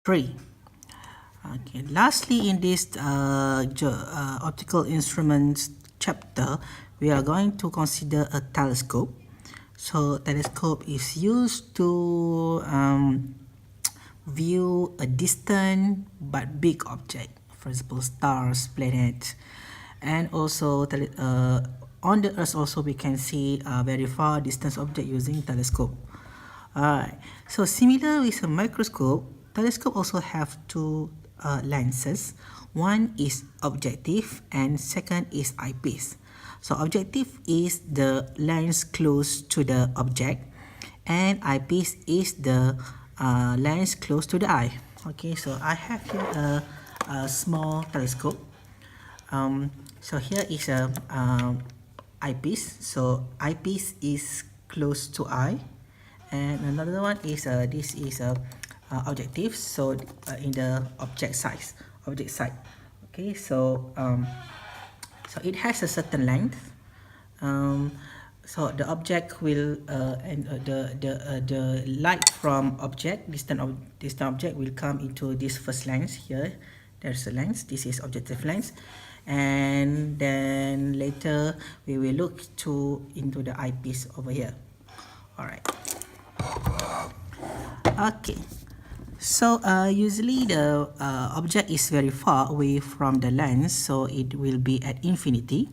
3. Okay. Lastly, in this optical instruments chapter, we are going to consider a telescope. So telescope is used to view a distant but big object, for example stars, planets, and also on the earth also we can see a very far distance object using telescope. Alright, so similar with a microscope, telescope also have two lenses. One is objective and second is eyepiece. So objective is the lens close to the object, and eyepiece is the lens close to the eye. Okay, so I have here a small telescope. So here is a eyepiece. So eyepiece is close to eye, and another one is this is a objective. So in the object side. Okay, so it has a certain length. So the object will and the light from distant object will come into this first lens here. There's a lens. This is objective lens, and then later we will look into the eyepiece over here. All right. Okay. So usually the object is very far away from the lens, so it will be at infinity.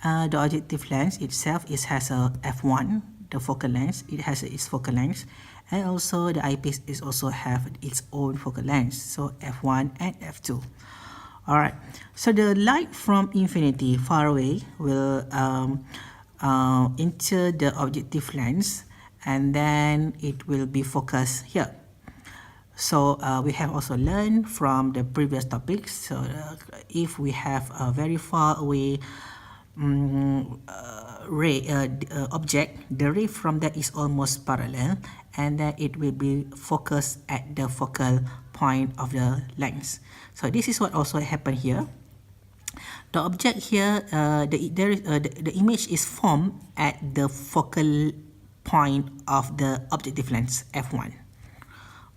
The objective lens itself has a f1, the focal length. It has its focal length, and also the eyepiece is also have its own focal length, so f1 and f2. All right. So the light from infinity far away will enter the objective lens, and then it will be focused here. So we have also learned from the previous topics. So if we have a very far away object, the ray from that is almost parallel, and then it will be focused at the focal point of the lens. So this is what also happened here. The object here, the image is formed at the focal point of the objective lens f1.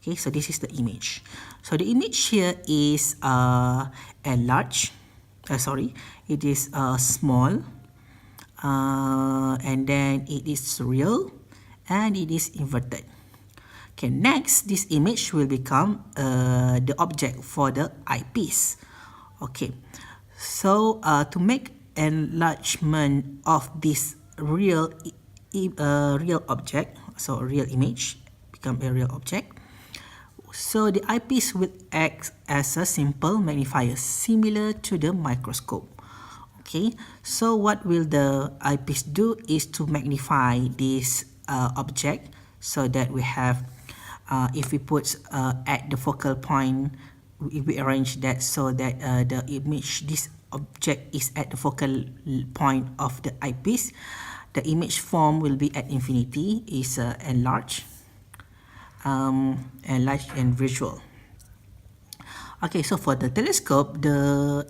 Okay, so this is the image. So the image here is enlarged. It is small, and then it is real, and it is inverted. Okay, next this image will become the object for the eyepiece. Okay, so to make enlargement of this real object, so real image become a real object. So the eyepiece will act as a simple magnifier, similar to the microscope. Okay, so what will the eyepiece do is to magnify this object, so that we have, if we put at the focal point, we arrange that so that the image, this object is at the focal point of the eyepiece. The image form will be at infinity, is enlarged. Enlarged and visual. Okay, so for the telescope, the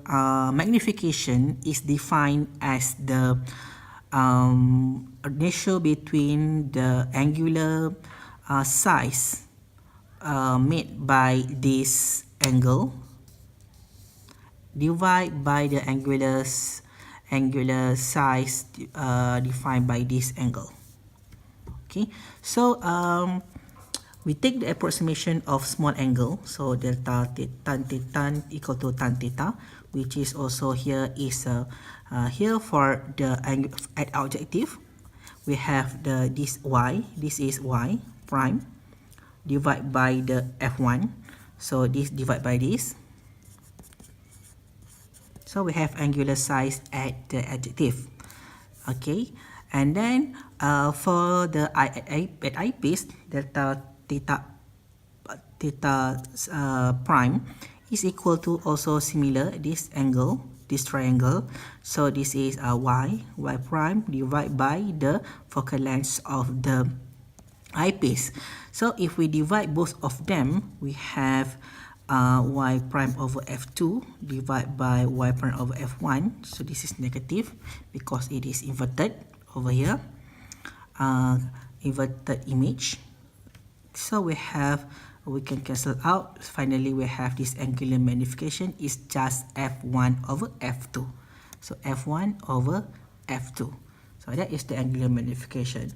magnification is defined as the ratio between the angular size made by this angle divided by the angular size defined by this angle. Okay, so we take the approximation of small angle, so delta tan equal to tan theta, which is also here is here for the angle at objective. We have this y, this is y prime, divided by the f1, so this divided by this. So we have angular size at the objective. Okay, and then for the eyepiece, delta theta prime is equal to also similar this angle, this triangle. So this is y prime divided by the focal length of the eyepiece. So if we divide both of them, we have y prime over f2 divided by y prime over f1. So this is negative because it is inverted over here, inverted image. So we have we can cancel out. Finally, we have this angular magnification is just f1 over f2. So f1 over f2. So that is the angular magnification.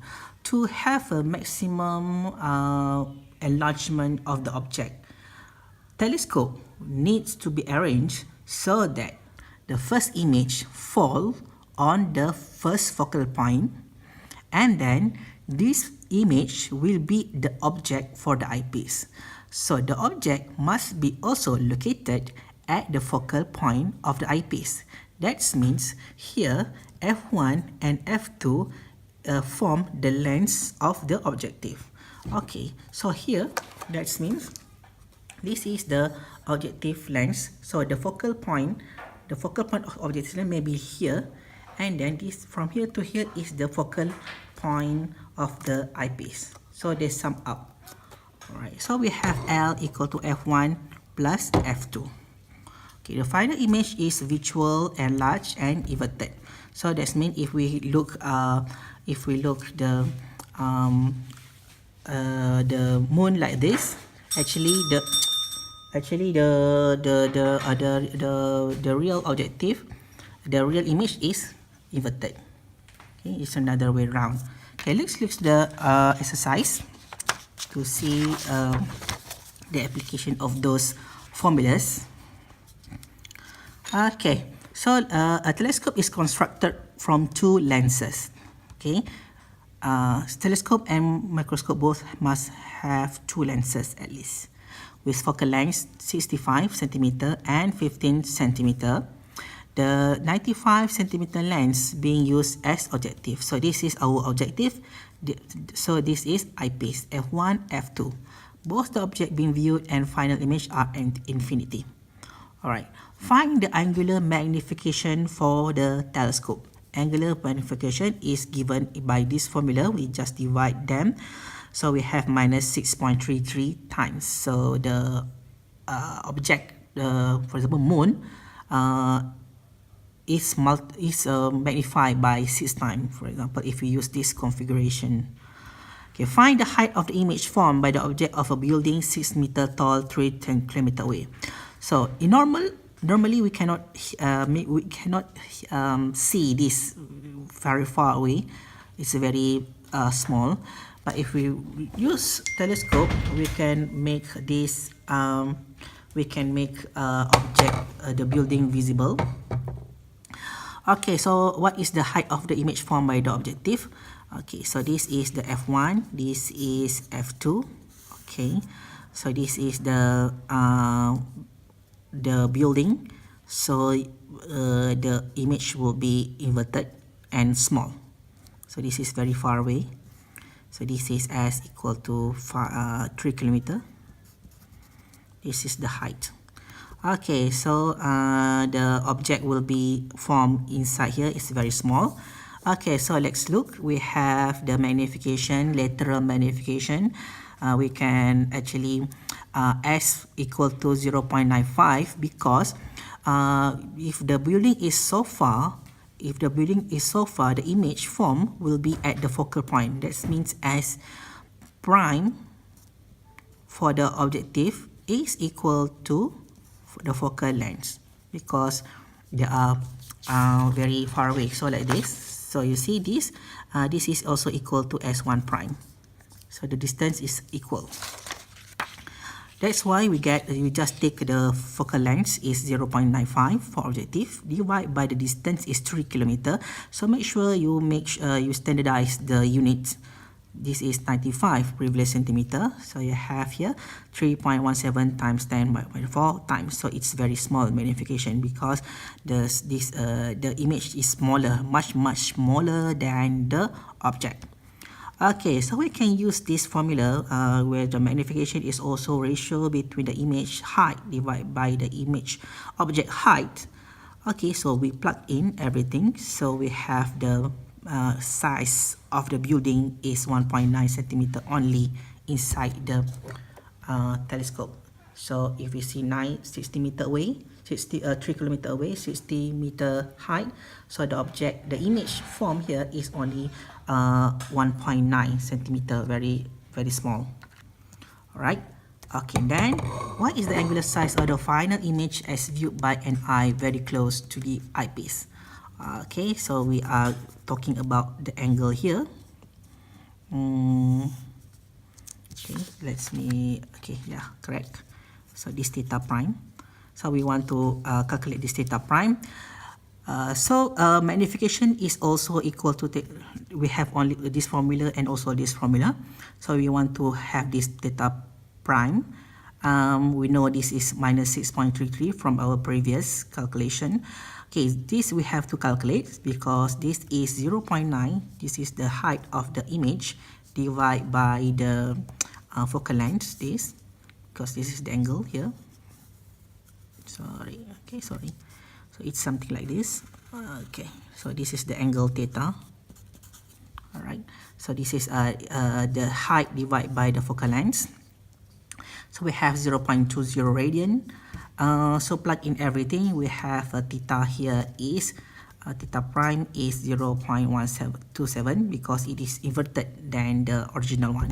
To have a maximum enlargement of the object, telescope needs to be arranged so that the first image fall on the first focal point, and then this image will be the object for the eyepiece. So the object must be also located at the focal point of the eyepiece. That means here f1 and f2 form the lens of the objective. Okay, so here that means this is the objective lens. So the focal point of objective lens may be here, and then this from here to here is the focal point of the eyepiece. So they sum up. Alright, so we have L equal to f1 plus f2. Okay, the final image is visual, enlarged, and inverted. So that means if we look the moon like this, actually the real objective, the real image is inverted. Okay, it's another way around. Okay, let's look at the exercise to see the application of those formulas. Okay, so a telescope is constructed from two lenses. Okay, telescope and microscope both must have two lenses at least, with focal length 65 cm and 15 cm. The 95 cm lens being used as objective. So this is our objective. So this is eyepiece f1, f2. Both the object being viewed and final image are at infinity. Alright, find the angular magnification for the telescope. Angular magnification is given by this formula. We just divide them. So we have minus 6.33 times. So the object, for example, moon, is magnified by 6 times. For example, if we use this configuration. Okay, find the height of the image formed by the object of a building 6 meter tall, 3 km away. So in normally we cannot see this very far away. It's very small. But if we use telescope, we can make this object, the building, visible. Okay, so what is the height of the image formed by the objective? Okay, so this is the f1, this is f2. Okay, so this is the building. So the image will be inverted and small. So this is very far away. So this is s equal to 3 km. This is the height. Okay, so the object will be formed inside here. It's very small. Okay, so let's look. We have the magnification, lateral magnification. We can actually s equal to 0.95 because if the building is so far, the image form will be at the focal point. That means s prime for the objective is equal to the focal length because they are very far away. So like this. So you see this. This is also equal to s1 prime. So the distance is equal. That's why we just take the focal length is 0.95 for objective, divide by the distance is 3 km. So make sure you standardize the units. This is 95 previous centimeter. So you have here 3.17 times 10/4 times. So it's very small magnification because the image is smaller, much smaller than the object. Okay, so we can use this formula where the magnification is also ratio between the image height divided by the image object height. Okay, so we plug in everything. So we have the size of the building is 1.9 centimeter only inside the telescope. So if we see 60 meter away, 3 km away, 60 meter height. So the image form here is only 1.9 centimeter, very small. All right. Okay, then what is the angular size of the final image as viewed by an eye very close to the eyepiece? Okay, so we are talking about the angle here. Okay, yeah, correct. So this theta prime. So we want to calculate this theta prime. Magnification is also equal to, we have only this formula and also this formula. So we want to have this theta prime. We know this is minus 6.33 from our previous calculation. Okay, this we have to calculate because this is 0.9. This is the height of the image divided by the focal length, this, because this is the angle here. Sorry, okay, sorry. So it's something like this. Okay, so this is the angle theta. All right, so this is the height divided by the focal length. So we have 0.20 radian. So plug in everything. We have theta here is theta prime is 0.1727 because it is inverted than the original one.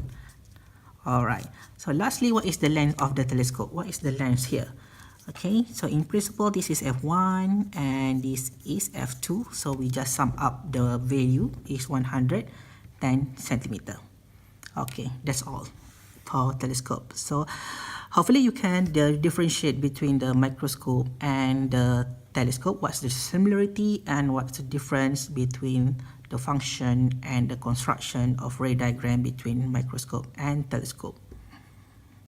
All right. So lastly, what is the length of the telescope? What is the length here? Okay, so in principle, this is f1 and this is f2. So we just sum up the value is 110 centimeter. Okay, that's all for telescope. So hopefully you can differentiate between the microscope and the telescope. What's the similarity and what's the difference between the function and the construction of ray diagram between microscope and telescope.